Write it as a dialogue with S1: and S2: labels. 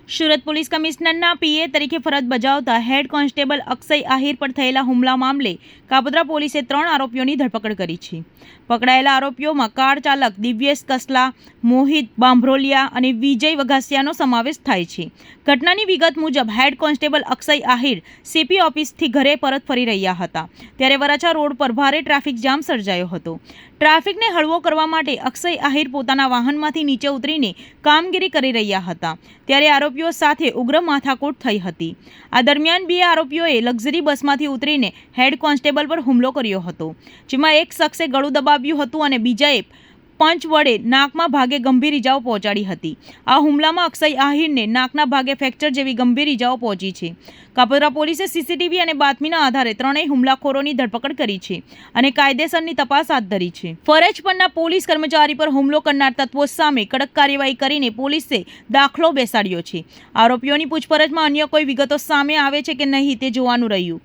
S1: Surat police કમિશનરના પીએ તરીકે ફરજ બજાવતા હેડ કોન્સ્ટેબલ અક્ષય આહિર પર થયેલા હુમલા મામલે કાપોદ્રા પોલીસે 3 આરોપીઓની ધરપકડ કરી છે. પકડાયેલા આરોપીઓમાં કાર ચાલક દિવ્યેશ કસલા, મોહિત બાંભરોલિયા અને વિજય વઘાસિયાનો સમાવેશ થાય છે. ઘટનાની વિગત મુજબ head constable Akshay Ahir CP ઓફિસથી ઘરે પરત ફરી રહ્યા હતા ત્યારે વરાછા રોડ પર ભારે ટ્રાફિક જામ સર્જાયો હતો. ટ્રાફિકને હળવો કરવા માટે અક્ષય આહિર પોતાના વાહનમાંથી નીચે ઉતરીને કામગીરી કરી રહ્યા હતા ત્યારે આરોપીઓ સાથે ઉગ્ર માથાકૂટ થઈ હતી. આ દરમિયાન 2 આરોપીઓએ લક્ઝરી બસમાંથી ઉતરીને હેડ કોન્સ્ટેબલ પર હુમલો કર્યો હતો, જેમાં એક શખ્સે ગળું દબાવ્યું હતું અને બીજાએ પંચ વડે નાકમાં ભાગે ગંભીર ઇજાઓ પહોંચાડી હતી. આ હુમલામાં અક્ષય આહિરને નાકના ભાગે ફ્રેક્ચર જેવી ગંભીર ઇજાઓ પહોંચી છે. કાપોદ્રા પોલીસે સીસીટીવી અને બાતમીના આધારે 3 હુમલાખોરોની ધરપકડ કરી છે અને કાયદેસરની તપાસ હાથ ધરી છે. ફરજ પરના પોલીસ કર્મચારી પર હુમલો કરનાર તત્વો સામે કડક કાર્યવાહી કરીને પોલીસે દાખલો બેસાડ્યો છે. આરોપીઓની પૂછપરછમાં અન્ય કોઈ વિગતો સામે આવે છે કે નહીં તે જોવાનું રહ્યું.